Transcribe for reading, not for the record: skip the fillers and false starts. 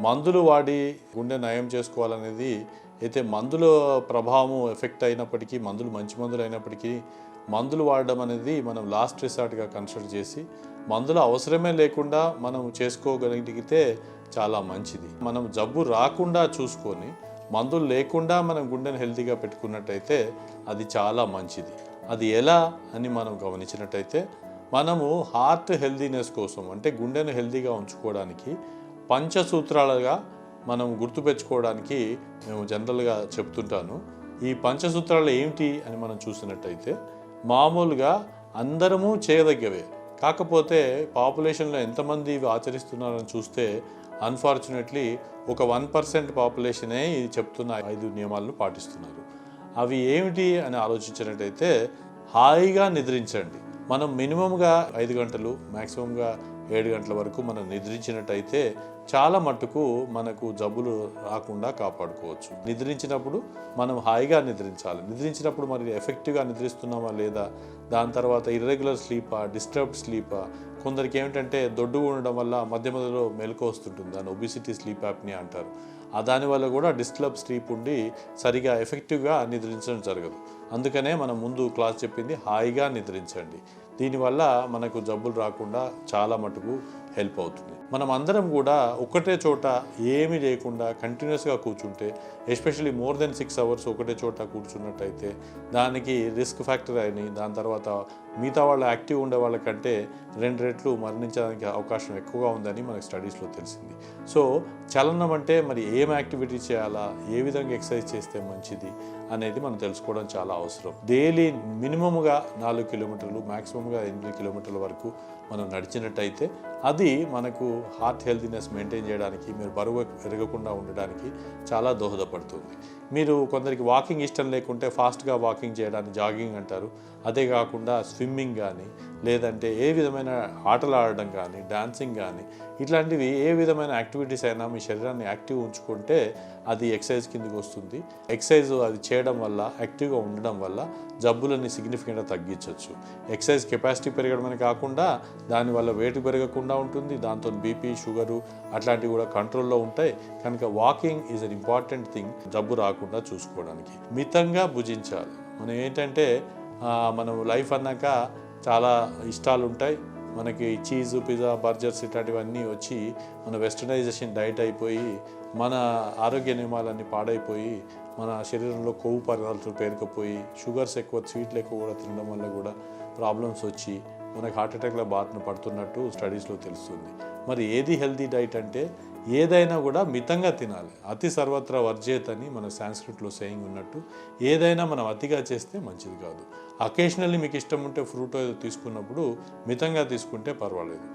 మందులు వాడి గుండె నయం చేసుకోవాలనేది అయితే మందుల ప్రభావం ఎఫెక్ట్ అయినప్పటికీ, మందులు మంచి మందులు అయినప్పటికీ మందులు వాడడం అనేది మనం లాస్ట్ రిసార్ట్గా కన్సిడర్ చేసి మందుల అవసరమే లేకుండా మనం చేసుకోగలిగితే చాలా మంచిది. మనం జబ్బు రాకుండా చూసుకొని మందులు లేకుండా మనం గుండెను హెల్తీగా పెట్టుకున్నట్టయితే అది చాలా మంచిది. అది ఎలా అని మనం గమనించినట్టయితే మనము హార్ట్ హెల్తీనెస్ కోసం అంటే గుండెను హెల్తీగా ఉంచుకోవడానికి పంచసూత్రాలుగా మనం గుర్తుపెట్టుకోవడానికి మేము జనరల్గా చెప్తుంటాను. ఈ పంచసూత్రాలు ఏమిటి అని మనం చూసినట్టయితే మామూలుగా అందరము చేయదగ్గవే, కాకపోతే పాపులేషన్లో ఎంతమంది ఇవి ఆచరిస్తున్నారని చూస్తే అన్ఫార్చునేట్లీ ఒక 1% పాపులేషనే ఇది చెప్తున్న 5 నియమాలను పాటిస్తున్నారు. అవి ఏమిటి అని ఆలోచించినట్టయితే హాయిగా నిద్రించండి. మనం మినిమంగా 5 గంటలు, మ్యాక్సిమంగా 7 గంటల వరకు మనం నిద్రించినట్టయితే చాలా మట్టుకు మనకు జబ్బులు రాకుండా కాపాడుకోవచ్చు. నిద్రించినప్పుడు మనం హాయిగా నిద్రించాలి. నిద్రించినప్పుడు మరి ఎఫెక్టివ్గా నిద్రిస్తున్నామా లేదా, దాని తర్వాత ఇర్రెగ్యులర్ స్లీపా, డిస్టర్బ్డ్ స్లీపా, కొందరికి ఏమిటంటే దొడ్డుగా ఉండడం వల్ల మధ్య మధ్యలో మెలకు వస్తుంటుంది, దాన్ని ఒబిసిటీ స్లీప్ యాప్ని అంటారు. దానివల్ల కూడా డిస్టర్బ్ స్లీప్ ఉండి సరిగా ఎఫెక్టివ్గా నిద్రించడం జరగదు. అందుకనే మనం ముందు క్లాస్ చెప్పింది హాయిగా నిద్రించండి. దీనివల్ల మనకు జబ్బులు రాకుండా చాలా మటుకు హెల్ప్ అవుతుంది. మనం అందరం కూడా ఒకటే చోట ఏమీ లేకుండా కంటిన్యూస్గా కూర్చుంటే, ఎస్పెషల్లీ మోర్ దెన్ 6 అవర్స్ ఒకటే చోట కూర్చున్నట్టయితే దానికి రిస్క్ ఫ్యాక్టర్ అని, దాని తర్వాత మిగతా వాళ్ళు యాక్టివ్ ఉండే వాళ్ళకంటే 2 రెట్లు మరణించడానికి అవకాశం ఎక్కువగా ఉందని మనకు స్టడీస్లో తెలిసింది. సో చలనం అంటే మరి ఏం యాక్టివిటీ చేయాలా, ఏ విధంగా ఎక్సర్సైజ్ చేస్తే మంచిది అనేది మనం తెలుసుకోవడం చాలా అవసరం. డైలీ మినిమమ్గా 4 కిలోమీటర్లు, మ్యాక్సిమంగా 8 కిలోమీటర్ల వరకు మనం నడిచినట్టయితే అది మనకు హార్ట్ హెల్తీనెస్ మెయింటైన్ చేయడానికి, మీరు బరువు పెరగకుండా ఉండడానికి చాలా దోహదపడుతుంది. మీరు కొందరికి వాకింగ్ ఇష్టం లేకుంటే ఫాస్ట్గా వాకింగ్ చేయడానికి జాగింగ్ అంటారు. అదే కాకుండా స్విమ్మింగ్ కానీ, లేదంటే ఏ విధమైన ఆటలు ఆడడం కానీ, డాన్సింగ్ కానీ, ఇట్లాంటివి ఏ విధమైన యాక్టివిటీస్ అయినా మీ శరీరాన్ని యాక్టివ్ ఉంచుకుంటే అది ఎక్సర్సైజ్ కిందకి వస్తుంది. ఎక్సర్సైజ్ అది చేయడం వల్ల, యాక్టివ్గా ఉండడం వల్ల జబ్బులని సిగ్నిఫికెంట్గా తగ్గించవచ్చు. ఎక్సర్సైజ్ కెపాసిటీ పెరగడమని కాకుండా దానివల్ల వెయిట్ పెరగకుండా ఉంటుంది. దాంతో బీపీ, షుగరు అట్లాంటివి కూడా కంట్రోల్లో ఉంటాయి. కనుక walking is an important thing జబ్బు రాకుండా చూసుకోవడానికి. మితంగా భుజించాలి. మనం ఏంటంటే మనం లైఫ్ అన్నాక చాలా ఇష్టాలు ఉంటాయి. మనకి చీజు, పిజ్జా, బర్గర్స్ ఇట్లాంటివన్నీ వచ్చి మన వెస్టర్నైజేషన్ డైట్ అయిపోయి మన ఆరోగ్య నియమాలన్నీ పాడైపోయి మన శరీరంలో కొవ్వు పదార్థాలు పేరుకుపోయి షుగర్స్ ఎక్కువ, స్వీట్లు ఎక్కువ కూడా తినడం వల్ల కూడా ప్రాబ్లమ్స్ వచ్చి మనకు హార్ట్ అటాక్ల బారిన పడుతున్నట్టు స్టడీస్లో తెలుస్తుంది. మరి ఏది హెల్తీ డైట్ అంటే ఏదైనా కూడా మితంగా తినాలి. అతి సర్వత్రా వర్జేత్ అని మన సాంస్క్రిట్లో సేయింగ్ ఉన్నట్టు ఏదైనా మనం అతిగా చేస్తే మంచిది కాదు. అకేషనల్లీ మీకు ఇష్టం ఉంటే ఫ్రూట్ ఏదో తీసుకున్నప్పుడు మితంగా తీసుకుంటే పర్వాలేదు.